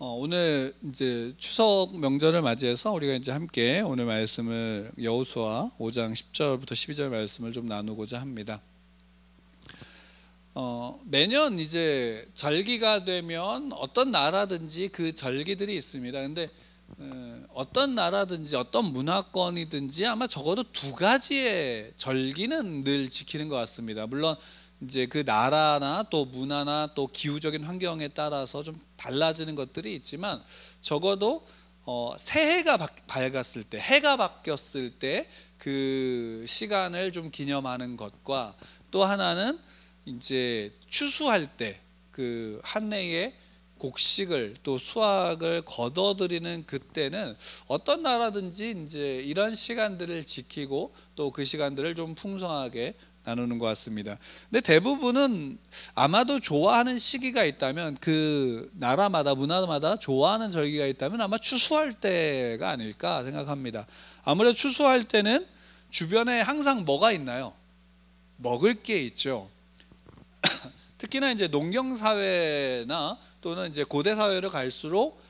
오늘 이제 추석 명절을 맞이해서 우리가 이제 함께 오늘 말씀을 여호수아 5장 10절부터 12절 말씀을 좀 나누고자 합니다. 매년 이제 절기가 되면 어떤 나라든지 그 절기들이 있습니다. 근데 어떤 나라든지 어떤 문화권이든지 아마 적어도 두 가지의 절기는 늘 지키는 것 같습니다. 물론 이제 그 나라나 또 문화나 또 기후적인 환경에 따라서 좀 달라지는 것들이 있지만 적어도 새해가 밝았을 때, 해가 바뀌었을 때 그 시간을 좀 기념하는 것과 또 하나는 이제 추수할 때 그 한 해의 곡식을 또 수확을 거둬들이는 그때는 어떤 나라든지 이제 이런 시간들을 지키고 또 그 시간들을 좀 풍성하게 나누는 것 같습니다. 근데 대부분은 아마도 좋아하는 시기가 있다면 그 나라마다 문화마다 좋아하는 절기가 있다면 아마 추수할 때가 아닐까 생각합니다. 아무래도 추수할 때는 주변에 항상 뭐가 있나요? 먹을 게 있죠. 특히나 이제 농경 사회나 또는 이제 고대 사회를 갈수록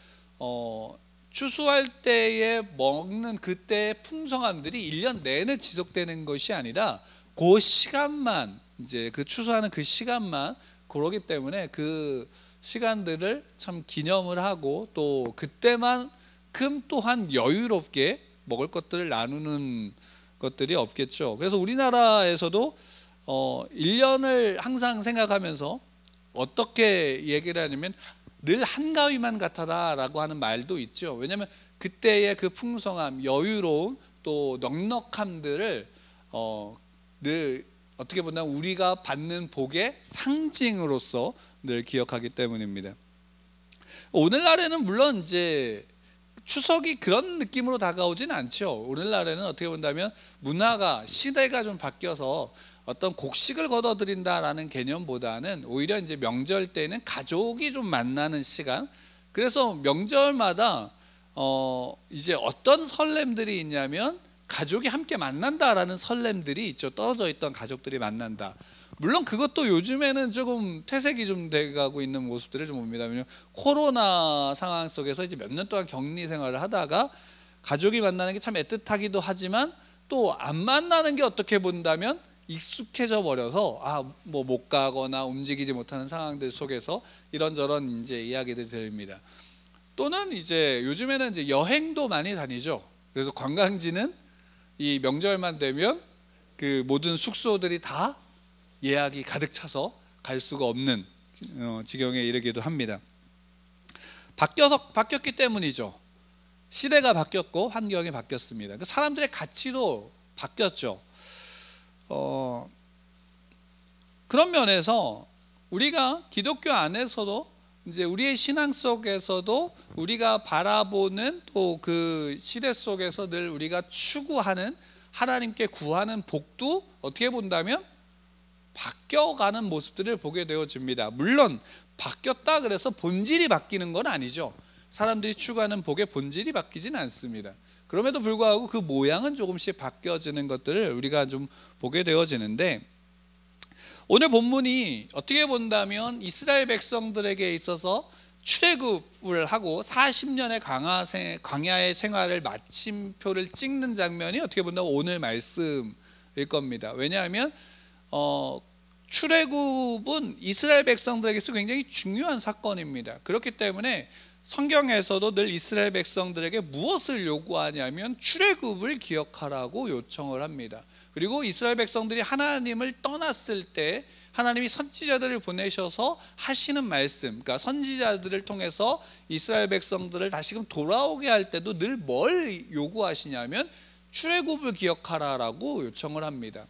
추수할 때에 먹는 그때의 풍성함들이 1년 내내 지속되는 것이 아니라 그 시간만, 이제 그 추수하는 그 시간만 그러기 때문에 그 시간들을 참 기념을 하고 또 그때만큼 또한 여유롭게 먹을 것들을 나누는 것들이 없겠죠. 그래서 우리나라에서도 1년을 항상 생각하면서 어떻게 얘기를 하냐면 늘 한가위만 같아라라고 하는 말도 있죠. 왜냐하면 그때의 그 풍성함, 여유로움 또 넉넉함들을 늘 어떻게 보면 우리가 받는 복의 상징으로서 늘 기억하기 때문입니다. 오늘날에는 물론 이제 추석이 그런 느낌으로 다가오진 않죠. 오늘날에는 어떻게 본다면 문화가 시대가 좀 바뀌어서 어떤 곡식을 거둬들인다라는 개념보다는 오히려 이제 명절 때는 가족이 좀 만나는 시간. 그래서 명절마다 이제 어떤 설렘들이 있냐면 가족이 함께 만난다라는 설렘들이 있죠. 떨어져 있던 가족들이 만난다. 물론 그것도 요즘에는 조금 퇴색이 좀 돼가고 있는 모습들을 좀 봅니다. 왜냐하면 코로나 상황 속에서 이제 몇 년 동안 격리 생활을 하다가 가족이 만나는 게 참 애틋하기도 하지만 또 안 만나는 게 어떻게 본다면 익숙해져 버려서 뭐 못 가거나 움직이지 못하는 상황들 속에서 이런저런 이제 이야기들이 들립니다. 또는 이제 요즘에는 이제 여행도 많이 다니죠. 그래서 관광지는 이 명절만 되면 그 모든 숙소들이 다 예약이 가득 차서 갈 수가 없는 지경에 이르기도 합니다. 바뀌었기 때문이죠. 시대가 바뀌었고 환경이 바뀌었습니다. 그 사람들의 가치도 바뀌었죠. 그런 면에서 우리가 기독교 안에서도 이제 우리의 신앙 속에서도 우리가 바라보는 또 그 시대 속에서 늘 우리가 추구하는 하나님께 구하는 복도 어떻게 본다면 바뀌어가는 모습들을 보게 되어집니다. 물론 바뀌었다 그래서 본질이 바뀌는 건 아니죠. 사람들이 추구하는 복의 본질이 바뀌진 않습니다. 그럼에도 불구하고 그 모양은 조금씩 바뀌어지는 것들을 우리가 좀 보게 되어지는데 오늘 본문이 어떻게 본다면 이스라엘 백성들에게 있어서 출애굽을 하고 40년의 광야의 생활을 마침표를 찍는 장면이 어떻게 본다면 오늘 말씀일 겁니다. 왜냐하면 출애굽은 이스라엘 백성들에게서 굉장히 중요한 사건입니다. 그렇기 때문에 성경에서도 늘 이스라엘 백성들에게 무엇을 요구하냐면 출애굽을 기억하라고 요청을 합니다. 그리고 이스라엘 백성들이 하나님을 떠났을 때 하나님이 선지자들을 보내셔서 하시는 말씀, 그러니까 선지자들을 통해서 이스라엘 백성들을 다시금 돌아오게 할 때도 늘 뭘 요구하시냐면 출애굽을 기억하라라고 요청을 합니다.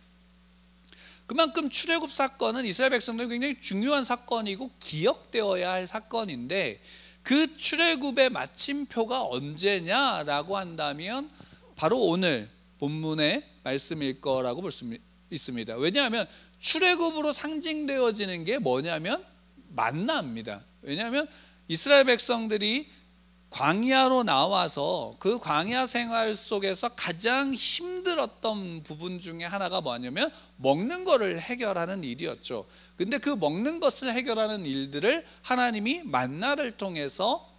그만큼 출애굽 사건은 이스라엘 백성들이 굉장히 중요한 사건이고 기억되어야 할 사건인데 그 출애굽의 마침표가 언제냐라고 한다면 바로 오늘 본문의 말씀일 거라고 볼 수 있습니다. 왜냐하면 출애굽으로 상징되어지는 게 뭐냐면 만나입니다. 왜냐하면 이스라엘 백성들이 광야로 나와서 그 광야 생활 속에서 가장 힘들었던 부분 중에 하나가 뭐냐면 먹는 거를 해결하는 일이었죠. 근데 그 먹는 것을 해결하는 일들을 하나님이 만나를 통해서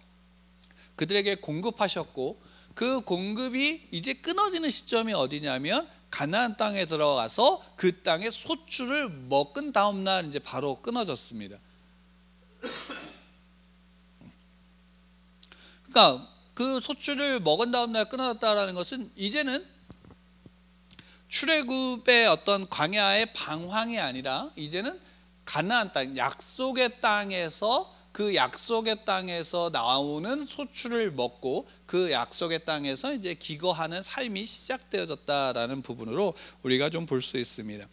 그들에게 공급하셨고, 그 공급이 이제 끊어지는 시점이 어디냐면 가나안 땅에 들어가서 그 땅의 소출을 먹은 다음 날 이제 바로 끊어졌습니다. 그러니까 그 소출을 먹은 다음 날 끊어졌다라는 것은 이제는 출애굽의 어떤 광야의 방황이 아니라 이제는 가나안 땅, 약속의 땅에서, 그 약속의 땅에서 나오는 소출을 먹고 그 약속의 땅에서 이제 기거하는 삶이 시작되어졌다라는 부분으로 우리가 좀 볼 수 있습니다.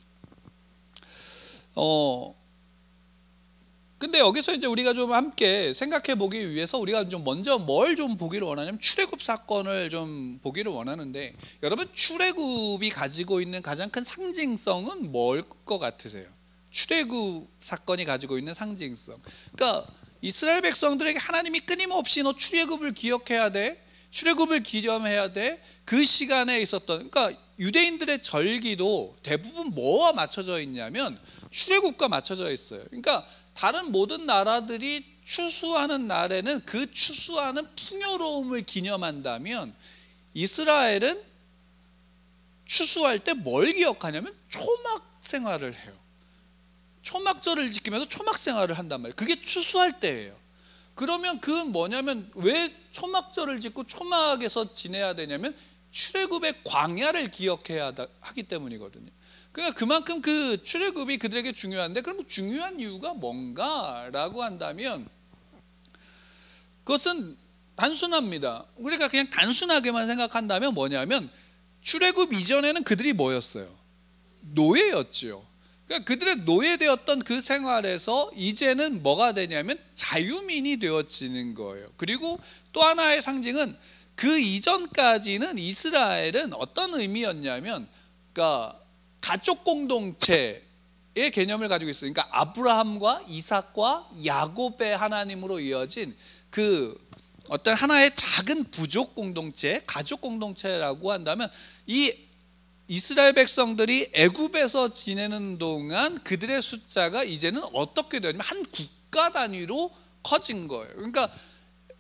근데 여기서 이제 우리가 좀 함께 생각해 보기 위해서 우리가 좀 먼저 뭘 좀 보기를 원하냐면 출애굽 사건을 좀 보기를 원하는데, 여러분 출애굽이 가지고 있는 가장 큰 상징성은 뭘 것 같으세요? 출애굽 사건이 가지고 있는 상징성. 그러니까 이스라엘 백성들에게 하나님이 끊임없이 너 출애굽을 기억해야 돼, 출애굽을 기념해야 돼. 그 시간에 있었던, 그러니까 유대인들의 절기도 대부분 뭐와 맞춰져 있냐면 출애굽과 맞춰져 있어요. 그러니까 다른 모든 나라들이 추수하는 날에는 그 추수하는 풍요로움을 기념한다면, 이스라엘은 추수할 때 뭘 기억하냐면 초막 생활을 해요. 초막절을 지키면서 초막 생활을 한단 말이에요. 그게 추수할 때예요. 그러면 그건 뭐냐면, 왜 초막절을 짓고 초막에서 지내야 되냐면 출애굽의 광야를 기억해야 하기 때문이거든요. 그러니까 그만큼 그 출애굽이 그들에게 중요한데, 그럼 중요한 이유가 뭔가라고 한다면 그것은 단순합니다. 우리가 그냥 단순하게만 생각한다면 뭐냐면, 출애굽 이전에는 그들이 뭐였어요? 노예였죠. 그러니까 그들의 노예되었던 그 생활에서 이제는 뭐가 되냐면 자유민이 되어지는 거예요. 그리고 또 하나의 상징은, 그 이전까지는 이스라엘은 어떤 의미였냐면, 그러니까 가족 공동체의 개념을 가지고 있어요. 그러니까 아브라함과 이삭과 야곱의 하나님으로 이어진 그 어떤 하나의 작은 부족 공동체, 가족 공동체라고 한다면, 이 이스라엘 백성들이 애굽에서 지내는 동안 그들의 숫자가 이제는 어떻게 되냐면 한 국가 단위로 커진 거예요. 그러니까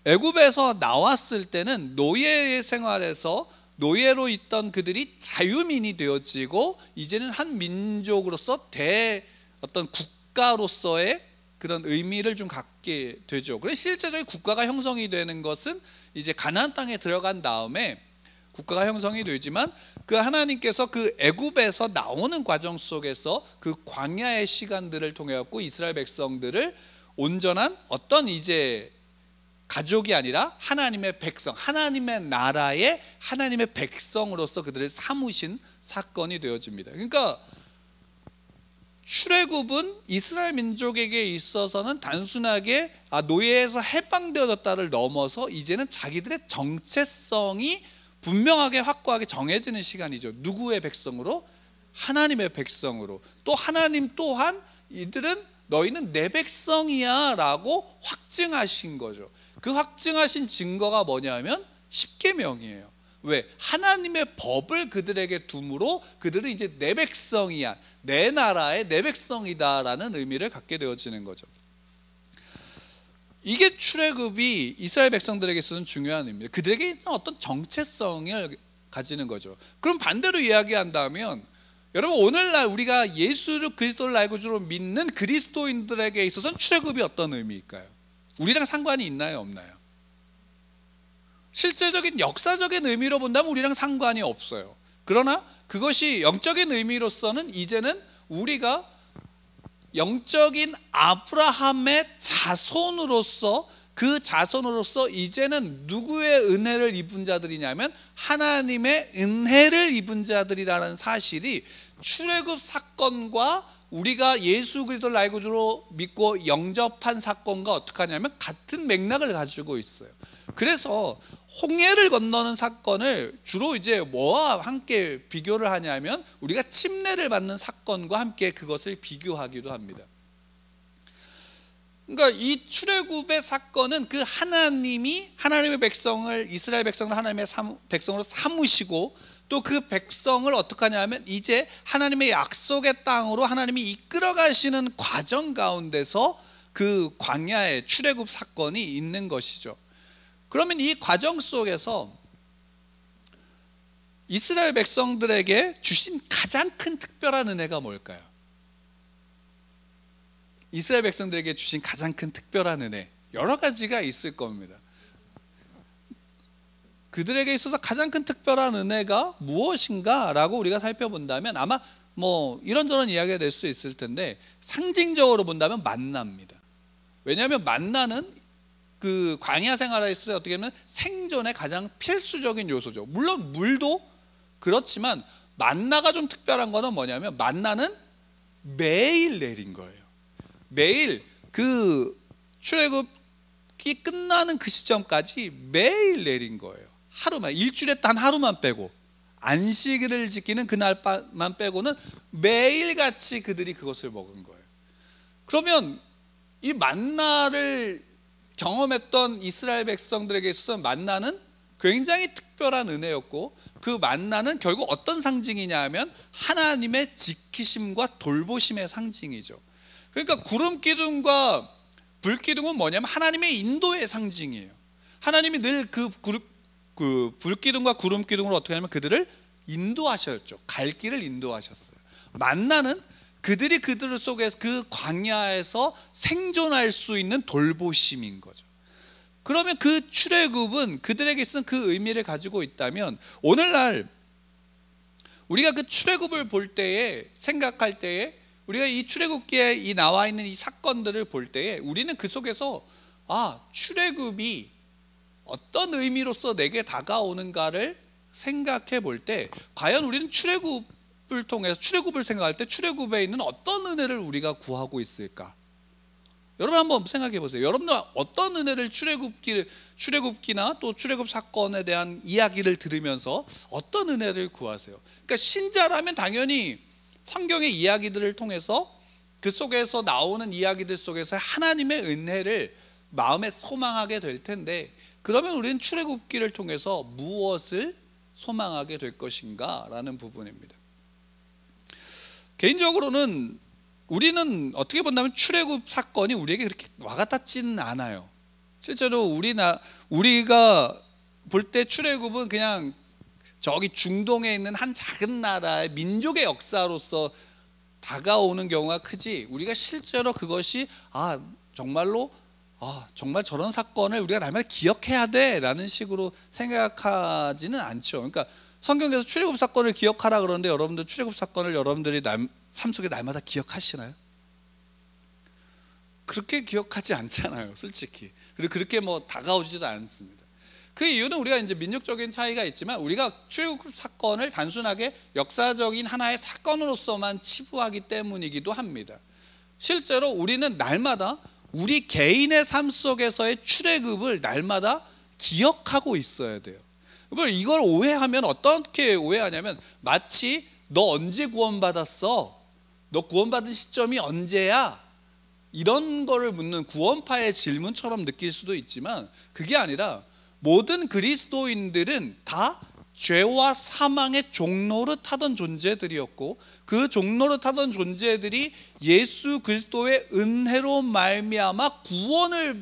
애굽에서 나왔을 때는 노예 생활에서 노예로 있던 그들이 자유민이 되어지고, 이제는 한 민족으로서 어떤 국가로서의 그런 의미를 좀 갖게 되죠. 그래서 실제적인 국가가 형성이 되는 것은 이제 가나안 땅에 들어간 다음에 국가가 형성이 되지만, 그 하나님께서 그 애굽에서 나오는 과정 속에서 그 광야의 시간들을 통해 갖고 이스라엘 백성들을 온전한 어떤 이제 가족이 아니라 하나님의 백성, 하나님의 나라의 하나님의 백성으로서 그들을 삼으신 사건이 되어집니다. 그러니까 출애굽은 이스라엘 민족에게 있어서는 단순하게 노예에서 해방되어졌다를 넘어서 이제는 자기들의 정체성이 분명하게 확고하게 정해지는 시간이죠. 누구의 백성으로? 하나님의 백성으로. 또 하나님 또한 이들은 너희는 내 백성이야 라고 확증하신 거죠. 그 확증하신 증거가 뭐냐면 십계명이에요. 왜? 하나님의 법을 그들에게 둠으로 그들은 이제 내 백성이야, 내 나라의 내 백성이다 라는 의미를 갖게 되어지는 거죠. 이게 출애굽이 이스라엘 백성들에게 있어서는 중요한 의미입니다. 그들에게 어떤 정체성을 가지는 거죠. 그럼 반대로 이야기한다면, 여러분 오늘날 우리가 예수 그리스도를 알고 주로 믿는 그리스도인들에게 있어서는 출애굽이 어떤 의미일까요? 우리랑 상관이 있나요, 없나요? 실제적인 역사적인 의미로 본다면 우리랑 상관이 없어요. 그러나 그것이 영적인 의미로서는 이제는 우리가 영적인 아브라함의 자손으로서, 그 자손으로서 이제는 누구의 은혜를 입은 자들이냐면 하나님의 은혜를 입은 자들이라는 사실이 출애굽 사건과 우리가 예수 그리스도를 알고 주로 믿고 영접한 사건과 어떻게 하냐면 같은 맥락을 가지고 있어요. 그래서 홍해를 건너는 사건을 주로 이제 뭐와 함께 비교를 하냐면 우리가 침례를 받는 사건과 함께 그것을 비교하기도 합니다. 그러니까 이 출애굽의 사건은 그 하나님이 하나님의 백성을, 이스라엘 백성을 하나님의 백성으로 삼으시고, 또 그 백성을 어떻게 하냐면 이제 하나님의 약속의 땅으로 하나님이 이끌어 가시는 과정 가운데서 그 광야의 출애굽 사건이 있는 것이죠. 그러면 이 과정 속에서 이스라엘 백성들에게 주신 가장 큰 특별한 은혜가 뭘까요? 이스라엘 백성들에게 주신 가장 큰 특별한 은혜, 여러 가지가 있을 겁니다. 그들에게 있어서 가장 큰 특별한 은혜가 무엇인가 라고 우리가 살펴본다면 아마 뭐 이런저런 이야기가 될 수 있을 텐데, 상징적으로 본다면 만나입니다. 왜냐하면 만나는 그 광야 생활에서 어떻게 보면 생존의 가장 필수적인 요소죠. 물론 물도 그렇지만 만나가 좀 특별한 거는 뭐냐면, 만나는 매일 내린 거예요. 매일 그 출애굽이 끝나는 그 시점까지 매일 내린 거예요. 하루만, 일주일에 단 하루만 빼고, 안식일을 지키는 그날만 빼고는 매일같이 그들이 그것을 먹은 거예요. 그러면 이 만나를 경험했던 이스라엘 백성들에게 있어서 만나는 굉장히 특별한 은혜였고, 그 만나는 결국 어떤 상징이냐 하면 하나님의 지키심과 돌보심의 상징이죠. 그러니까 구름 기둥과 불 기둥은 뭐냐면 하나님의 인도의 상징이에요. 하나님이 늘 그 불 기둥과 구름 기둥으로 어떻게 하냐면 그들을 인도하셨죠. 갈 길을 인도하셨어요. 만나는 그들이 그들 속에서 그 광야에서 생존할 수 있는 돌보심인 거죠. 그러면 그 출애굽은 그들에게 있어서 그 의미를 가지고 있다면, 오늘날 우리가 그 출애굽을 볼 때에, 생각할 때에, 우리가 이 출애굽기에 이 나와 있는 이 사건들을 볼 때에 우리는 그 속에서 출애굽이 어떤 의미로서 내게 다가오는가를 생각해 볼 때, 과연 우리는 출애굽을 통해서, 출애굽을 생각할 때 출애굽에 있는 어떤 은혜를 우리가 구하고 있을까? 여러분 한번 생각해 보세요. 여러분들 어떤 은혜를 출애굽기나 또 출애굽 사건에 대한 이야기를 들으면서 어떤 은혜를 구하세요? 그러니까 신자라면 당연히 성경의 이야기들을 통해서, 그 속에서 나오는 이야기들 속에서 하나님의 은혜를 마음에 소망하게 될 텐데, 그러면 우리는 출애굽기를 통해서 무엇을 소망하게 될 것인가 라는 부분입니다. 개인적으로는 우리는 어떻게 본다면 출애굽 사건이 우리에게 그렇게 와닿지는 않아요. 실제로 우리가 볼 때 출애굽은 그냥 저기 중동에 있는 한 작은 나라의 민족의 역사로서 다가오는 경우가 크지, 우리가 실제로 그것이 정말 저런 사건을 우리가 날마다 기억해야 돼 라는 식으로 생각하지는 않죠. 그러니까 성경에서 출애굽 사건을 기억하라 그러는데, 여러분들 출애굽 사건을 여러분들이 삶 속에 날마다 기억하시나요? 그렇게 기억하지 않잖아요, 솔직히. 그리고 그렇게 뭐 다가오지도 않습니다. 그 이유는 우리가 이제 민족적인 차이가 있지만, 우리가 출애굽 사건을 단순하게 역사적인 하나의 사건으로서만 치부하기 때문이기도 합니다. 실제로 우리는 날마다 우리 개인의 삶 속에서의 출애굽을 날마다 기억하고 있어야 돼요. 이걸 오해하면 어떻게 오해하냐면, 마치 너 언제 구원받았어? 너 구원받은 시점이 언제야? 이런 거를 묻는 구원파의 질문처럼 느낄 수도 있지만, 그게 아니라 모든 그리스도인들은 다 죄와 사망의 종노릇하던 존재들이었고, 그 종노릇하던 존재들이 예수 그리스도의 은혜로 말미암아 구원을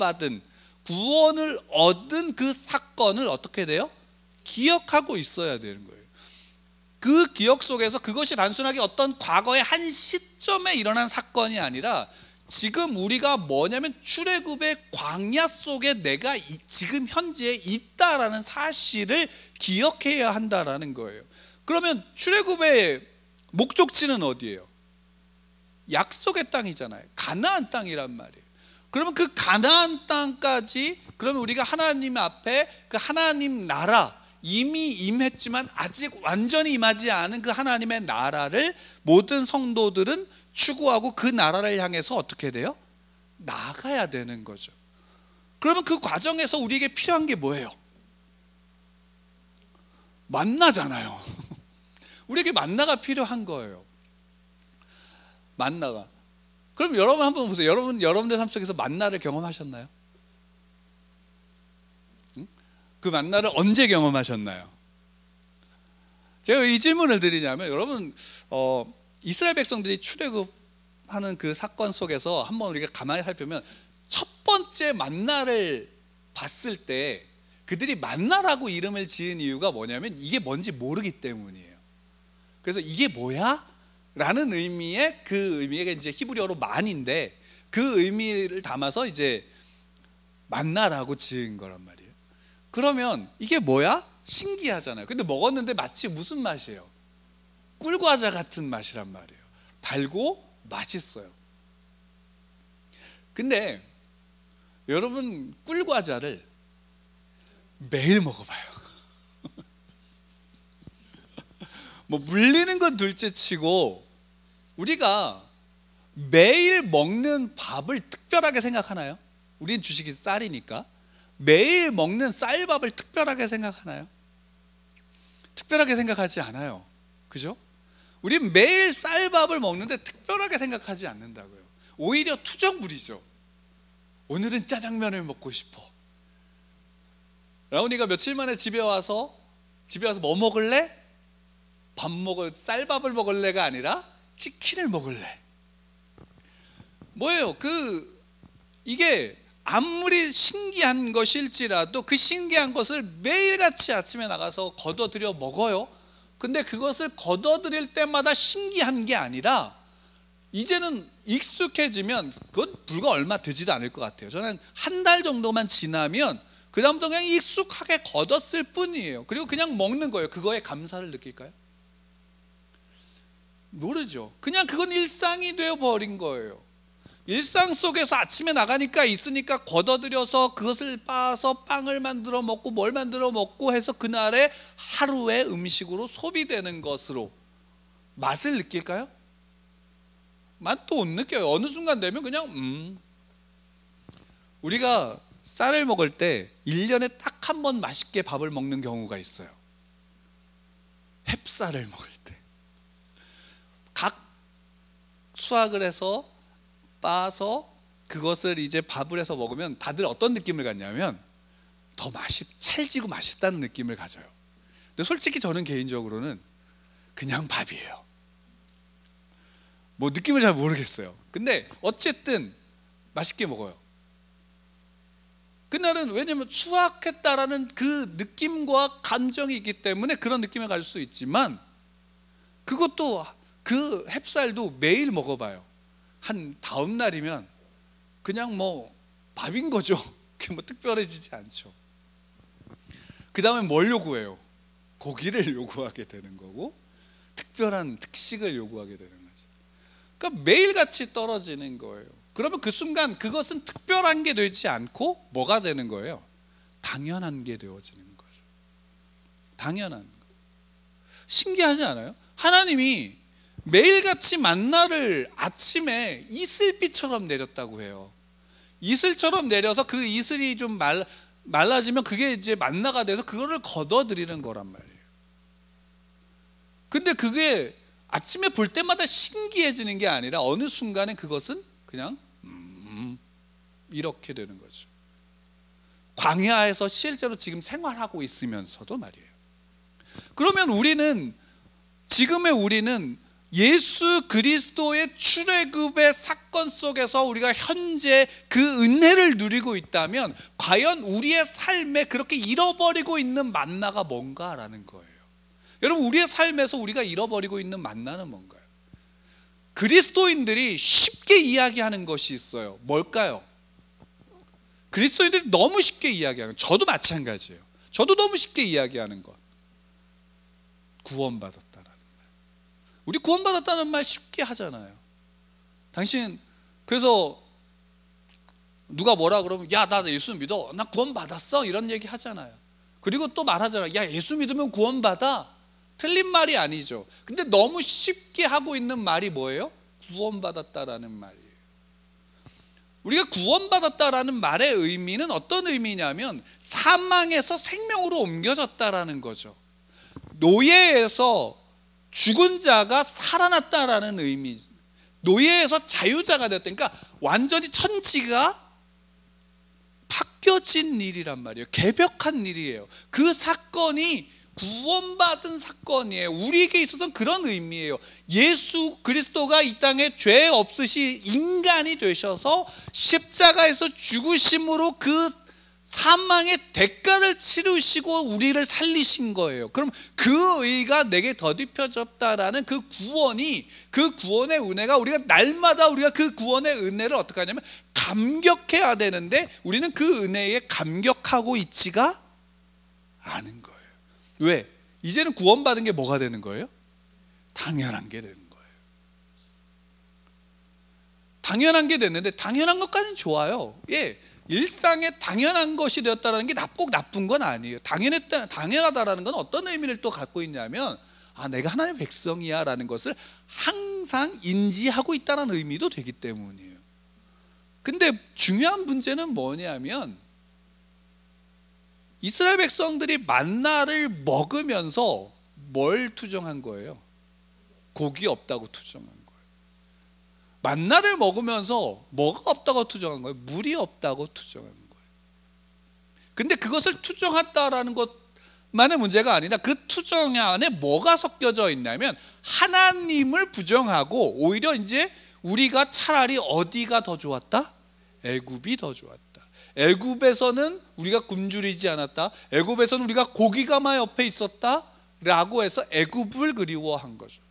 얻은 그 사건을 어떻게 돼요? 기억하고 있어야 되는 거예요. 그 기억 속에서 그것이 단순하게 어떤 과거의 한 시점에 일어난 사건이 아니라, 지금 우리가 뭐냐면 출애굽의 광야 속에 내가 지금 현재에 있다라는 사실을 기억해야 한다라는 거예요. 그러면 출애굽의 목적지는 어디예요? 약속의 땅이잖아요. 가나안 땅이란 말이에요. 그러면 그 가나안 땅까지, 그러면 우리가 하나님 앞에 그 하나님 나라, 이미 임했지만 아직 완전히 임하지 않은 그 하나님의 나라를 모든 성도들은 추구하고, 그 나라를 향해서 어떻게 돼요? 나가야 되는 거죠. 그러면 그 과정에서 우리에게 필요한 게 뭐예요? 만나잖아요. 우리에게 만나가 필요한 거예요. 만나가. 그럼 여러분 한번 보세요. 여러분들 삶 속에서 만나를 경험하셨나요? 그 만나를 언제 경험하셨나요? 제가 이 질문을 드리냐면, 여러분 이스라엘 백성들이 출애굽하는 그 사건 속에서 한번 우리가 가만히 살펴보면, 첫 번째 만나를 봤을 때 그들이 만나라고 이름을 지은 이유가 뭐냐면 이게 뭔지 모르기 때문이에요. 그래서 이게 뭐야? 라는 의미의 그 의미가 이제 히브리어로 만인데 그 의미를 담아서 이제 만나라고 지은 거란 말이에요. 그러면 이게 뭐야? 신기하잖아요. 근데 먹었는데 마치 무슨 맛이에요? 꿀과자 같은 맛이란 말이에요. 달고 맛있어요. 근데 여러분 꿀과자를 매일 먹어봐요. 뭐 물리는 건 둘째치고 우리가 매일 먹는 밥을 특별하게 생각하나요? 우린 주식이 쌀이니까 매일 먹는 쌀밥을 특별하게 생각하나요? 특별하게 생각하지 않아요. 그죠? 우린 매일 쌀밥을 먹는데 특별하게 생각하지 않는다고요. 오히려 투정 부리죠. 오늘은 짜장면을 먹고 싶어. 라온이가 며칠 만에 집에 와서 뭐 먹을래? 쌀밥을 먹을래가 아니라 치킨을 먹을래. 뭐예요? 이게 아무리 신기한 것일지라도 그 신기한 것을 매일같이 아침에 나가서 걷어들여 먹어요. 근데 그것을 걷어들일 때마다 신기한 게 아니라 이제는 익숙해지면 그건 불과 얼마 되지도 않을 것 같아요. 저는 한 달 정도만 지나면 그 다음부터 그냥 익숙하게 걷었을 뿐이에요. 그리고 그냥 먹는 거예요. 그거에 감사를 느낄까요? 모르죠. 그냥 그건 일상이 되어버린 거예요. 일상 속에서 아침에 나가니까 있으니까 걷어들여서 그것을 빻아서 빵을 만들어 먹고 뭘 만들어 먹고 해서 그날의 하루의 음식으로 소비되는 것으로 맛을 느낄까요? 맛도 못 느껴요. 어느 순간 되면 그냥 우리가 쌀을 먹을 때 1년에 딱 한 번 맛있게 밥을 먹는 경우가 있어요. 햅쌀을 먹을 때 각 수확을 해서 빻아서 그것을 이제 밥을 해서 먹으면 다들 어떤 느낌을 갖냐면 더 찰지고 맛있다는 느낌을 가져요. 근데 솔직히 저는 개인적으로는 그냥 밥이에요. 뭐 느낌을 잘 모르겠어요. 근데 어쨌든 맛있게 먹어요. 그날은 왜냐면 수확했다라는 그 느낌과 감정이 있기 때문에 그런 느낌을 가질 수 있지만 그것도 그 햅쌀도 매일 먹어봐요. 한 다음 날이면 그냥 뭐 밥인 거죠. 그게 뭐 특별해지지 않죠. 그 다음에 뭘 요구해요? 고기를 요구하게 되는 거고 특별한 특식을 요구하게 되는 거죠. 그러니까 매일같이 떨어지는 거예요. 그러면 그 순간 그것은 특별한 게 되지 않고 뭐가 되는 거예요? 당연한 게 되어지는 거죠. 당연한 거. 신기하지 않아요? 하나님이 매일같이 만나를 아침에 이슬비처럼 내렸다고 해요. 이슬처럼 내려서 그 이슬이 좀 말라지면 그게 이제 만나가 돼서 그거를 걷어들이는 거란 말이에요. 근데 그게 아침에 볼 때마다 신기해지는 게 아니라 어느 순간에 그것은 그냥 이렇게 되는 거죠. 광야에서 실제로 지금 생활하고 있으면서도 말이에요. 그러면 지금의 우리는 예수 그리스도의 출애굽의 사건 속에서 우리가 현재 그 은혜를 누리고 있다면 과연 우리의 삶에 그렇게 잃어버리고 있는 만나가 뭔가라는 거예요. 여러분, 우리의 삶에서 우리가 잃어버리고 있는 만나는 뭔가요? 그리스도인들이 쉽게 이야기하는 것이 있어요. 뭘까요? 그리스도인들이 너무 쉽게 이야기하는 것, 저도 마찬가지예요. 저도 너무 쉽게 이야기하는 것, 구원받았다라는 말. 우리 구원받았다는 말 쉽게 하잖아요. 당신 그래서 누가 뭐라 그러면 야, 나 예수 믿어, 나 구원받았어, 이런 얘기 하잖아요. 그리고 또 말하잖아요. 야, 예수 믿으면 구원받아. 틀린 말이 아니죠. 근데 너무 쉽게 하고 있는 말이 뭐예요? 구원받았다라는 말이에요. 우리가 구원받았다라는 말의 의미는 어떤 의미냐면 사망에서 생명으로 옮겨졌다라는 거죠. 노예에서 죽은 자가 살아났다라는 의미, 노예에서 자유자가 됐다. 그러니까 완전히 천지가 바뀌어진 일이란 말이에요. 개벽한 일이에요. 그 사건이 구원받은 사건이에요. 우리에게 있어서는 그런 의미예요. 예수 그리스도가 이 땅에 죄 없으시 인간이 되셔서 십자가에서 죽으심으로 그 사망의 대가를 치르시고 우리를 살리신 거예요. 그럼 그 의가 내게 더딥혀졌다라는 그 구원이, 그 구원의 은혜가 우리가 날마다 우리가 그 구원의 은혜를 어떻게 하냐면 감격해야 되는데 우리는 그 은혜에 감격하고 있지가 않은 거예요. 왜? 이제는 구원받은 게 뭐가 되는 거예요? 당연한 게 되는 거예요. 당연한 게 됐는데 당연한 것까지는 좋아요. 예, 일상에 당연한 것이 되었다는 게 꼭 나쁜 건 아니에요. 당연하다라는 건 어떤 의미를 또 갖고 있냐면 내가 하나님의 백성이야 라는 것을 항상 인지하고 있다는 의미도 되기 때문이에요. 근데 중요한 문제는 뭐냐면 이스라엘 백성들이 만나를 먹으면서 뭘 투정한 거예요? 고기 없다고 투정한 거예요. 만나를 먹으면서 뭐가 없다고 투정한 거예요? 물이 없다고 투정한 거예요. 근데 그것을 투정했다라는 것만의 문제가 아니라 그 투정 안에 뭐가 섞여져 있냐면 하나님을 부정하고 오히려 이제 우리가 차라리 어디가 더 좋았다? 애굽이 더 좋았다. 애굽에서는 우리가 굶주리지 않았다. 애굽에서는 우리가 고기가 막 옆에 있었다 라고 해서 애굽을 그리워한 거죠.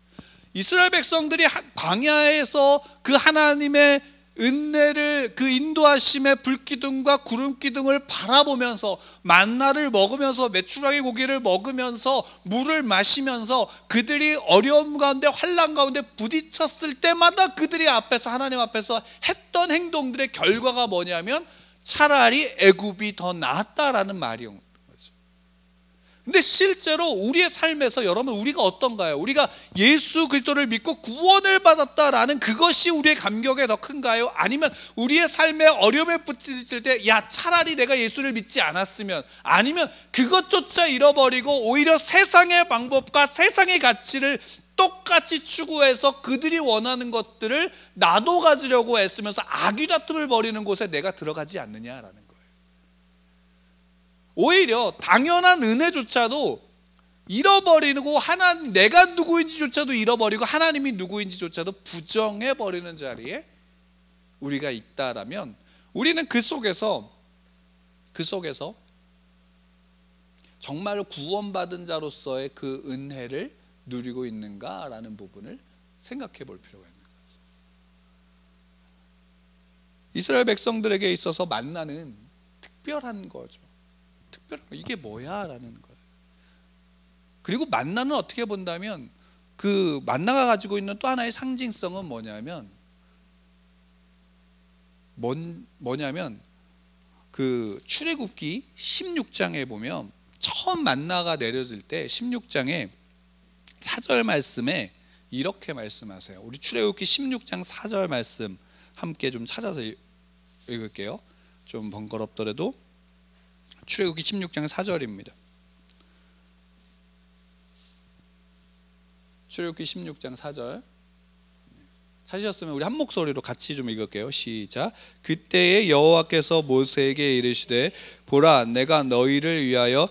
이스라엘 백성들이 광야에서 그 하나님의 은혜를, 그 인도하심의 불기둥과 구름기둥을 바라보면서 만나를 먹으면서 메추라기 고기를 먹으면서 물을 마시면서 그들이 어려움 가운데 환난 가운데 부딪혔을 때마다 그들이 앞에서, 하나님 앞에서 했던 행동들의 결과가 뭐냐면 차라리 애굽이 더 나았다라는 말이 온 거죠. 근데 실제로 우리의 삶에서 여러분 우리가 어떤가요? 우리가 예수 그리스도를 믿고 구원을 받았다라는 그것이 우리의 감격에 더 큰가요? 아니면 우리의 삶에 어려움에 부딪힐 때 차라리 내가 예수를 믿지 않았으면, 아니면 그것조차 잃어버리고 오히려 세상의 방법과 세상의 가치를 똑같이 추구해서 그들이 원하는 것들을 나도 가지려고 애쓰면서 악의다툼을 벌이는 곳에 내가 들어가지 않느냐라는 거예요. 오히려 당연한 은혜조차도 잃어버리고 내가 누구인지조차도 잃어버리고 하나님이 누구인지조차도 부정해버리는 자리에 우리가 있다라면 우리는 그 속에서 정말 구원받은 자로서의 그 은혜를 누리고 있는가라는 부분을 생각해 볼 필요가 있는 거죠. 이스라엘 백성들에게 있어서 만나는 특별한 거죠. 특별한 거, 이게 뭐야? 라는 거예요. 그리고 만나는 어떻게 본다면 그 만나가 가지고 있는 또 하나의 상징성은 뭐냐면 그 출애굽기 16장에 보면 처음 만나가 내려질 때 16장에 4절 말씀에 이렇게 말씀하세요. 우리 출애굽기 16장 4절 말씀 함께 좀 찾아서 읽을게요. 좀 번거롭더라도 출애굽기 16장 4절입니다. 출애굽기 16장 4절 찾으셨으면 우리 한 목소리로 같이 좀 읽을게요. 시작. 그때에 여호와께서 모세에게 이르시되 보라 내가 너희를 위하여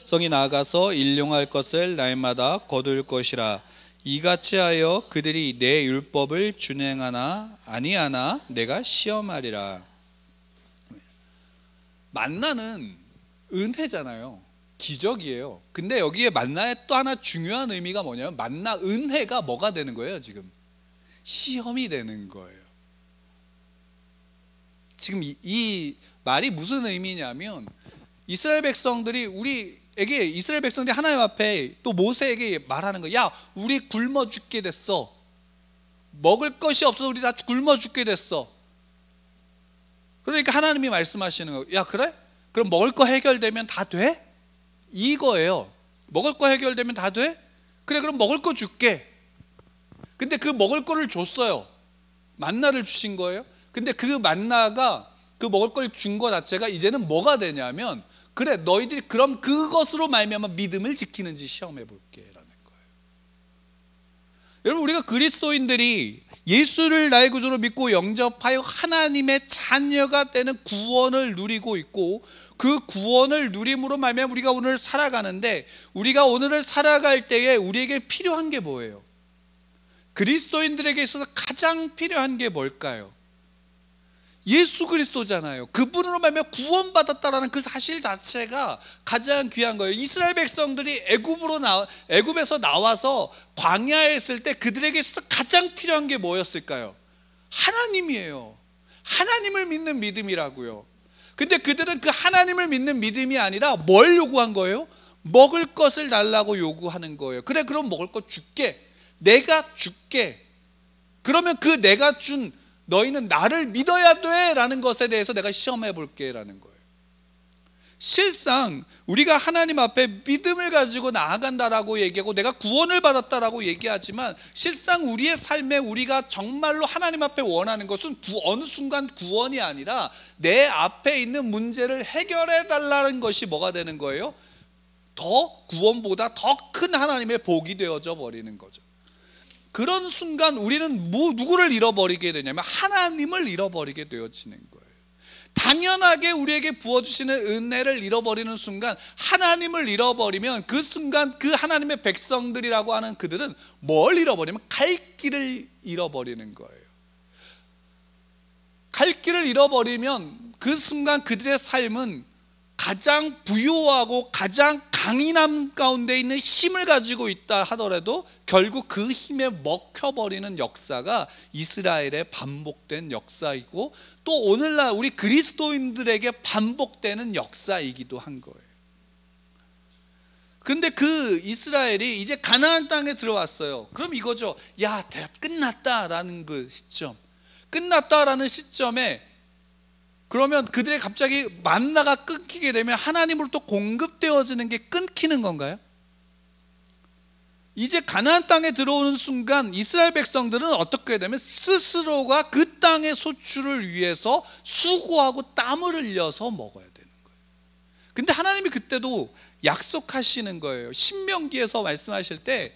성이 나아가서 일용할 것을 날마다 거둘 것이라. 이같이 하여 그들이 내 율법을 준행하나 아니하나 내가 시험하리라. 만나는 은혜잖아요. 기적이에요. 근데 여기에 만나의 또 하나 중요한 의미가 뭐냐면 만나 은혜가 뭐가 되는 거예요? 지금 시험이 되는 거예요. 지금 이 말이 무슨 의미냐면 이스라엘 백성들이 이스라엘 백성들이 하나님 앞에 또 모세에게 말하는 거야. 야, 우리 굶어 죽게 됐어. 먹을 것이 없어서 우리 다 굶어 죽게 됐어. 그러니까 하나님이 말씀하시는 거예요. 야, 그래? 그럼 먹을 거 해결되면 다 돼? 이거예요. 먹을 거 해결되면 다 돼? 그래, 그럼 먹을 거 줄게. 근데 그 먹을 거를 줬어요. 만나를 주신 거예요. 근데 그 만나가 그 먹을 걸 준 거 자체가 이제는 뭐가 되냐면 그래, 너희들이 그럼 그것으로 말미암아 믿음을 지키는지 시험해 볼게 라는 거예요. 여러분, 우리가 그리스도인들이 예수를 나의 구주로 믿고 영접하여 하나님의 자녀가 되는 구원을 누리고 있고 그 구원을 누림으로 말미암아 우리가 오늘 살아가는데, 우리가 오늘을 살아갈 때에 우리에게 필요한 게 뭐예요? 그리스도인들에게 있어서 가장 필요한 게 뭘까요? 예수 그리스도잖아요. 그분으로 말미암아 구원받았다라는 그 사실 자체가 가장 귀한 거예요. 이스라엘 백성들이 애굽에서 나와서 광야에 있을 때 그들에게 있어서 가장 필요한 게 뭐였을까요? 하나님이에요. 하나님을 믿는 믿음이라고요. 근데 그들은 그 하나님을 믿는 믿음이 아니라 뭘 요구한 거예요? 먹을 것을 달라고 요구하는 거예요. 그래, 그럼 먹을 것 줄게. 내가 줄게. 그러면 그 내가 준 너희는 나를 믿어야 돼 라는 것에 대해서 내가 시험해 볼게 라는 거예요. 실상 우리가 하나님 앞에 믿음을 가지고 나아간다라고 얘기하고 내가 구원을 받았다라고 얘기하지만 실상 우리의 삶에 우리가 정말로 하나님 앞에 원하는 것은 어느 순간 구원이 아니라 내 앞에 있는 문제를 해결해 달라는 것이 뭐가 되는 거예요? 더 구원보다 더 큰 하나님의 복이 되어져 버리는 거죠. 그런 순간 우리는 누구를 잃어버리게 되냐면 하나님을 잃어버리게 되어지는 거예요. 당연하게 우리에게 부어주시는 은혜를 잃어버리는 순간, 하나님을 잃어버리면 그 순간 그 하나님의 백성들이라고 하는 그들은 뭘 잃어버리면 갈 길을 잃어버리는 거예요. 갈 길을 잃어버리면 그 순간 그들의 삶은 가장 부유하고 가장 강인함 가운데 있는 힘을 가지고 있다 하더라도 결국 그 힘에 먹혀버리는 역사가 이스라엘의 반복된 역사이고 또 오늘날 우리 그리스도인들에게 반복되는 역사이기도 한 거예요. 그런데 그 이스라엘이 이제 가나안 땅에 들어왔어요. 그럼 이거죠. 야, 끝났다라는 그 시점, 끝났다라는 시점에 그러면 그들의 갑자기 만나가 끊기게 되면 하나님으로부터 공급되어지는 게 끊기는 건가요? 이제 가나안 땅에 들어오는 순간 이스라엘 백성들은 어떻게 되면 스스로가 그 땅의 소출을 위해서 수고하고 땀을 흘려서 먹어야 되는 거예요. 근데 하나님이 그때도 약속하시는 거예요. 신명기에서 말씀하실 때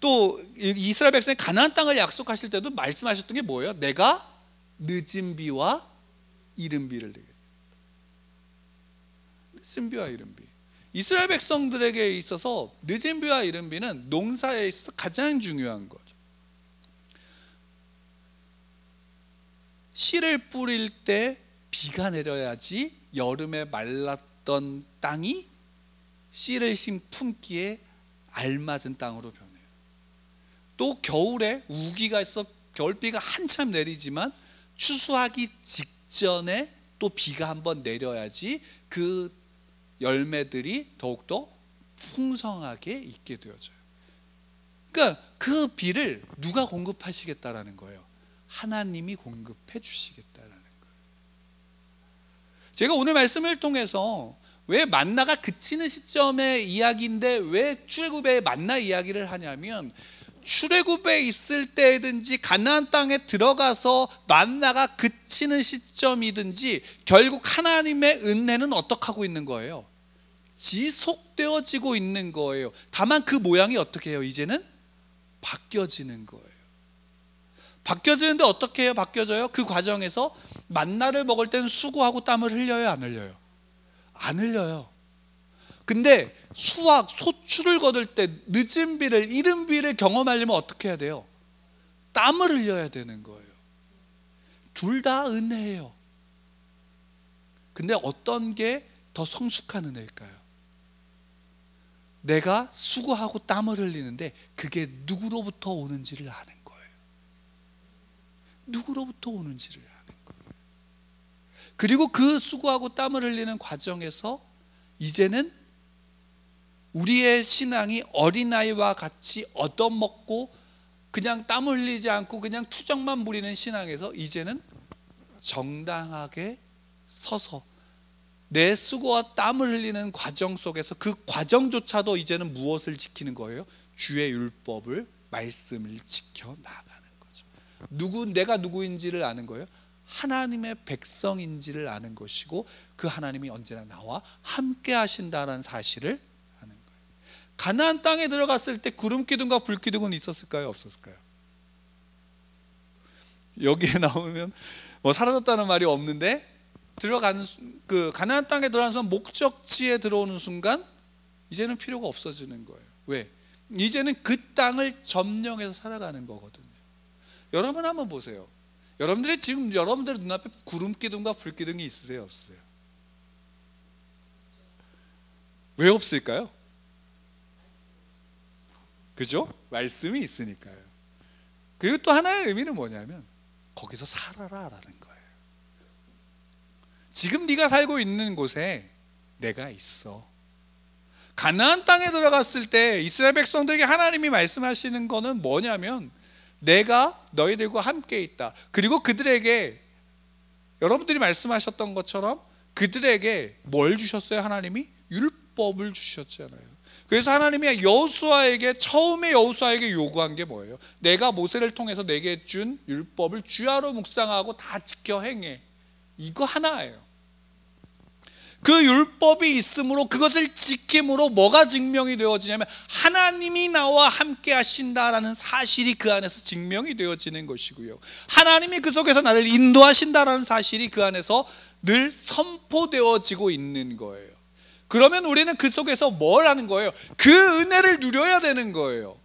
또 이스라엘 백성이 가나안 땅을 약속하실 때도 말씀하셨던 게 뭐예요? 내가 늦은 비와 이른 비를 내게. 늦은 비와 이른 비. 이스라엘 백성들에게 있어서 늦은 비와 이른 비는 농사에 있어서 가장 중요한 거죠. 씨를 뿌릴 때 비가 내려야지 여름에 말랐던 땅이 씨를 품기에 알맞은 땅으로 변해요. 또 겨울에 우기가 있어 겨울비가 한참 내리지만 추수하기 직전에 또 비가 한번 내려야지 그 열매들이 더욱더 풍성하게 있게 되어져요. 그러니까 그 비를 누가 공급하시겠다라는 거예요? 하나님이 공급해 주시겠다라는 거예요. 제가 오늘 말씀을 통해서 왜 만나가 그치는 시점의 이야기인데 왜 출애굽의 만나 이야기를 하냐면 출애굽에 있을 때든지 가나안 땅에 들어가서 만나가 그치는 시점이든지 결국 하나님의 은혜는 어떻게 하고 있는 거예요? 지속되어지고 있는 거예요. 다만 그 모양이 어떻게 해요? 이제는 바뀌어지는 거예요. 바뀌어지는데 어떻게 해요? 바뀌어져요? 그 과정에서 만나를 먹을 때는 수고하고 땀을 흘려요? 안 흘려요? 안 흘려요. 근데 소출을 거둘 때 늦은 비를 이른 비를 경험하려면 어떻게 해야 돼요? 땀을 흘려야 되는 거예요. 둘 다 은혜예요. 근데 어떤 게 더 성숙한 은혜일까요? 내가 수고하고 땀을 흘리는데 그게 누구로부터 오는지를 아는 거예요. 누구로부터 오는지를 아는 거예요. 그리고 그 수고하고 땀을 흘리는 과정에서 이제는 우리의 신앙이 어린아이와 같이 얻어먹고 그냥 땀 흘리지 않고 그냥 투정만 부리는 신앙에서 이제는 정당하게 서서 내 수고와 땀을 흘리는 과정 속에서 그 과정조차도 이제는 무엇을 지키는 거예요? 주의 율법을, 말씀을 지켜 나가는 거죠. 내가 누구인지를 아는 거예요. 하나님의 백성인지를 아는 것이고 그 하나님이 언제나 나와 함께 하신다는 사실을 아는 거예요. 가나안 땅에 들어갔을 때 구름 기둥과 불 기둥은 있었을까요? 없었을까요? 여기에 나오면 뭐 사라졌다는 말이 없는데 들어가는 그 가나안 땅에 들어가는 순간 목적지에 들어오는 순간 이제는 필요가 없어지는 거예요. 왜? 이제는 그 땅을 점령해서 살아가는 거거든요. 여러분 한번 보세요. 여러분들이 지금 여러분들 눈앞에 구름 기둥과 불 기둥이 있으세요, 없으세요? 왜 없을까요? 그죠? 말씀이 있으니까요. 그리고 또 하나의 의미는 뭐냐면 거기서 살아라라는 거예요. 지금 네가 살고 있는 곳에 내가 있어. 가나안 땅에 들어갔을 때 이스라엘 백성들에게 하나님이 말씀하시는 거는 뭐냐면 내가 너희들과 함께 있다. 그리고 그들에게 여러분들이 말씀하셨던 것처럼 그들에게 뭘 주셨어요? 하나님이 율법을 주셨잖아요. 그래서 하나님이 처음에 여호수아에게 요구한 게 뭐예요? 내가 모세를 통해서 내게 준 율법을 주야로 묵상하고 다 지켜 행해. 이거 하나예요. 그 율법이 있으므로 그것을 지킴으로 뭐가 증명이 되어지냐면 하나님이 나와 함께 하신다라는 사실이 그 안에서 증명이 되어지는 것이고요. 하나님이 그 속에서 나를 인도하신다라는 사실이 그 안에서 늘 선포되어지고 있는 거예요. 그러면 우리는 그 속에서 뭘 하는 거예요? 그 은혜를 누려야 되는 거예요.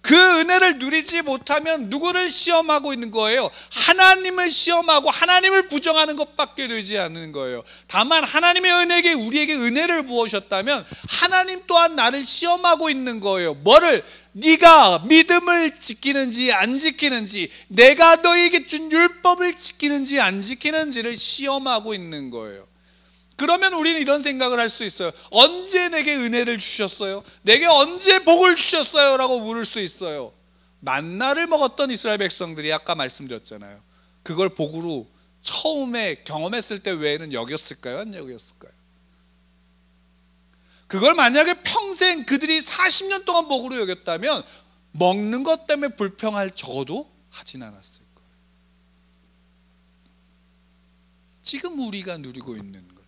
그 은혜를 누리지 못하면 누구를 시험하고 있는 거예요? 하나님을 시험하고 하나님을 부정하는 것밖에 되지 않는 거예요. 다만 하나님의 은혜에게 우리에게 은혜를 부으셨다면 하나님 또한 나를 시험하고 있는 거예요. 뭐를? 네가 믿음을 지키는지 안 지키는지, 내가 너에게 준 율법을 지키는지 안 지키는지를 시험하고 있는 거예요. 그러면 우리는 이런 생각을 할 수 있어요. 언제 내게 은혜를 주셨어요? 내게 언제 복을 주셨어요? 라고 물을 수 있어요. 만나를 먹었던 이스라엘 백성들이 아까 말씀드렸잖아요. 그걸 복으로 처음에 경험했을 때 외에는 여겼을까요? 안 여겼을까요? 그걸 만약에 평생 그들이 40년 동안 복으로 여겼다면 먹는 것 때문에 불평할 적어도 하진 않았을 거예요. 지금 우리가 누리고 있는 것,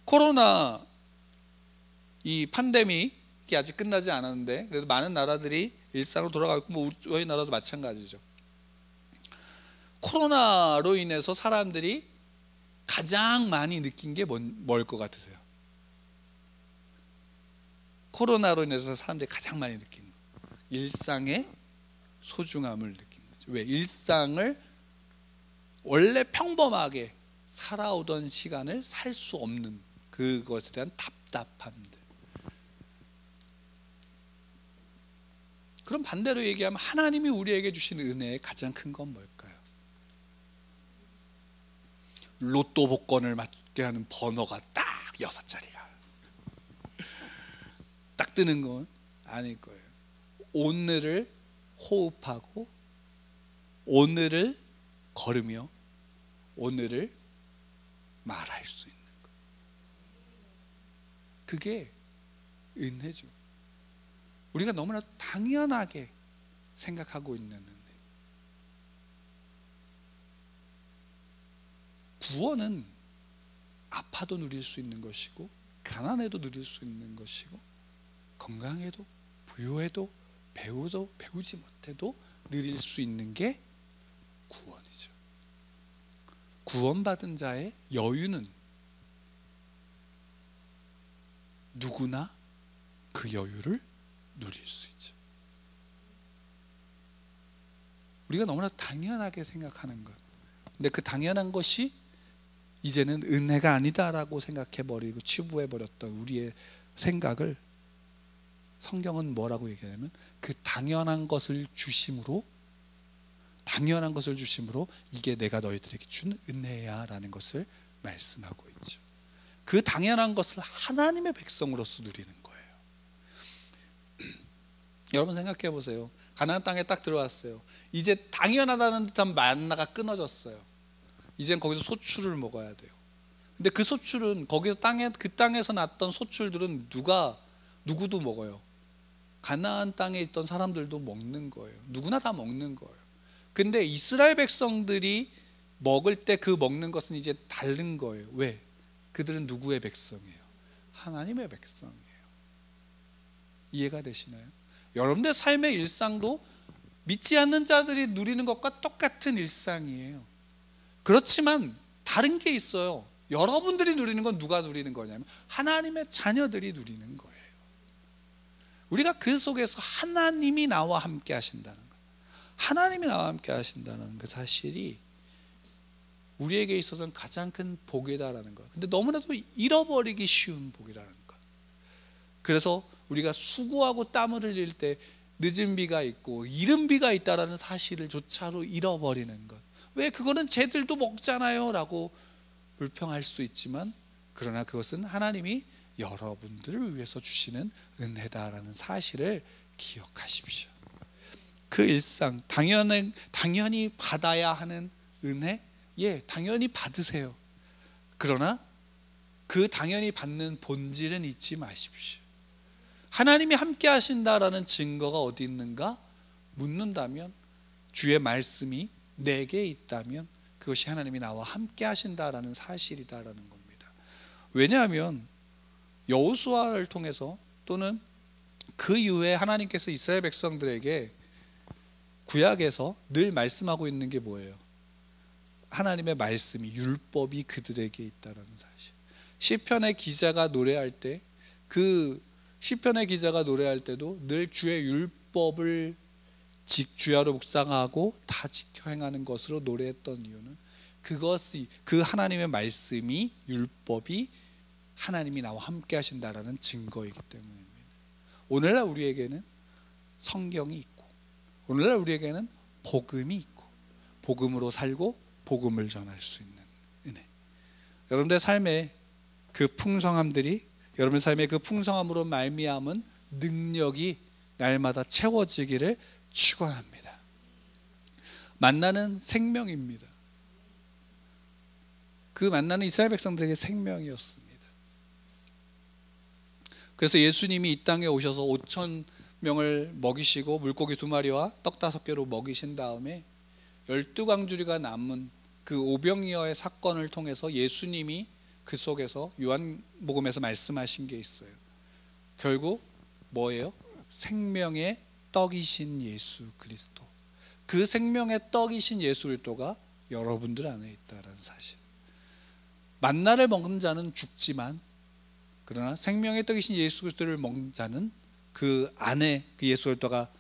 코로나 이 팬데믹이 아직 끝나지 않았는데 그래도 많은 나라들이 일상으로 돌아가고 있고 뭐 저희 나라도 마찬가지죠. 코로나로 인해서 사람들이 가장 많이 느낀 게 뭘 것 같으세요? 코로나로 인해서 사람들이 가장 많이 느낀 거, 일상의 소중함을 느낀 거죠. 왜? 일상을 원래 평범하게 살아오던 시간을 살 수 없는 그것에 대한 답답함들. 그럼 반대로 얘기하면 하나님이 우리에게 주신 은혜의 가장 큰 건 뭘까요? 로또 복권을 맞게 하는 번호가 딱 6자리가 딱 뜨는 건 아닐 거예요. 오늘을 호흡하고 오늘을 걸으며 오늘을 말할 수 있는 것, 그게 은혜죠. 우리가 너무나 당연하게 생각하고 있는 은혜. 구원은 아파도 누릴 수 있는 것이고 가난해도 누릴 수 있는 것이고 건강해도 부유해도 배우지 못해도 누릴 수 있는 게 구원이죠. 구원받은 자의 여유는 누구나 그 여유를 누릴 수 있죠. 우리가 너무나 당연하게 생각하는 것, 근데 그 당연한 것이 이제는 은혜가 아니다라고 생각해버리고 치부해버렸던 우리의 생각을 성경은 뭐라고 얘기하냐면 그 당연한 것을 주심으로 이게 내가 너희들에게 준 은혜야 라는 것을 말씀하고 있죠. 그 당연한 것을 하나님의 백성으로서 누리는 거예요. 여러분 생각해 보세요. 가나안 땅에 딱 들어왔어요. 이제 당연하다는 듯한 만나가 끊어졌어요. 이젠 거기서 소출을 먹어야 돼요. 근데 그 소출은 거기서 그 땅에서 났던 소출들은 누구도 먹어요. 가나안 땅에 있던 사람들도 먹는 거예요. 누구나 다 먹는 거예요. 근데 이스라엘 백성들이 먹을 때 그 먹는 것은 이제 다른 거예요. 왜? 그들은 누구의 백성이에요? 하나님의 백성이에요. 이해가 되시나요? 여러분들 삶의 일상도 믿지 않는 자들이 누리는 것과 똑같은 일상이에요. 그렇지만 다른 게 있어요. 여러분들이 누리는 건 누가 누리는 거냐면 하나님의 자녀들이 누리는 거예요. 우리가 그 속에서 하나님이 나와 함께 하신다는 거예요. 하나님이 나와 함께 하신다는 그 사실이 우리에게 있어서는 가장 큰 복이다라는 것. 근데 너무나도 잃어버리기 쉬운 복이라는 것. 그래서 우리가 수고하고 땀을 흘릴 때 늦은 비가 있고 이른 비가 있다라는 사실을 조차로 잃어버리는 것. 왜? 그거는 쟤들도 먹잖아요 라고 불평할 수 있지만, 그러나 그것은 하나님이 여러분들을 위해서 주시는 은혜다라는 사실을 기억하십시오. 그 일상, 당연히 받아야 하는 은혜, 예, 당연히 받으세요. 그러나 그 당연히 받는 본질은 잊지 마십시오. 하나님이 함께 하신다라는 증거가 어디 있는가 묻는다면, 주의 말씀이 내게 있다면 그것이 하나님이 나와 함께 하신다라는 사실이다라는 겁니다. 왜냐하면 여호수아를 통해서 또는 그 이후에 하나님께서 이스라엘 백성들에게 구약에서 늘 말씀하고 있는 게 뭐예요? 하나님의 말씀이, 율법이 그들에게 있다라는 사실. 시편의 기자가 노래할 때, 그 시편의 기자가 노래할 때도 늘 주의 율법을 주야로 묵상하고 다 지켜 행하는 것으로 노래했던 이유는 그것이, 그 하나님의 말씀이, 율법이 하나님이 나와 함께 하신다라는 증거이기 때문입니다. 오늘날 우리에게는 성경이 있고, 오늘날 우리에게는 복음이 있고, 복음으로 살고 복음을 전할 수 있는 은혜. 여러분들의 삶의 그 풍성함들이, 여러분의 삶의 그 풍성함으로 말미암은 능력이 날마다 채워지기를 축원합니다. 만나는 생명입니다. 그 만나는 이스라엘 백성들에게 생명이었습니다. 그래서 예수님이 이 땅에 오셔서 5,000명을 먹이시고 물고기 2마리와 떡 5개로 먹이신 다음에 12광주리가 남은 그 오병이어의 사건을 통해서 예수님이 그 속에서 요한복음에서 말씀하신 게 있어요. 결국 뭐예요? 생명의 떡이신 예수 그리스도. 그 생명의 떡이신 예수 그리스도가 여러분들 안에 있다는 사실. 만나를 먹는 자는 죽지만, 그러나 생명의 떡이신 예수 그리스도를 먹는 자는, 그 안에 그 예수 그리스도가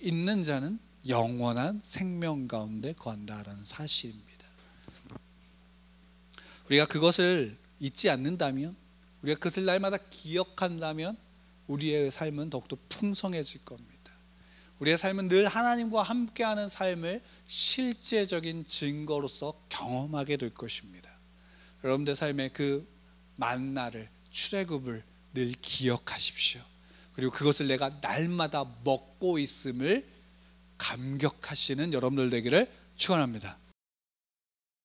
있는 자는 영원한 생명 가운데 거한다라는 사실입니다. 우리가 그것을 잊지 않는다면, 우리가 그것을 날마다 기억한다면 우리의 삶은 더욱더 풍성해질 겁니다. 우리의 삶은 늘 하나님과 함께하는 삶을 실제적인 증거로서 경험하게 될 것입니다. 여러분들 삶의 그 만나를, 출애굽을 늘 기억하십시오. 그리고 그것을 내가 날마다 먹고 있음을 감격하시는 여러분들 되기를 축원합니다.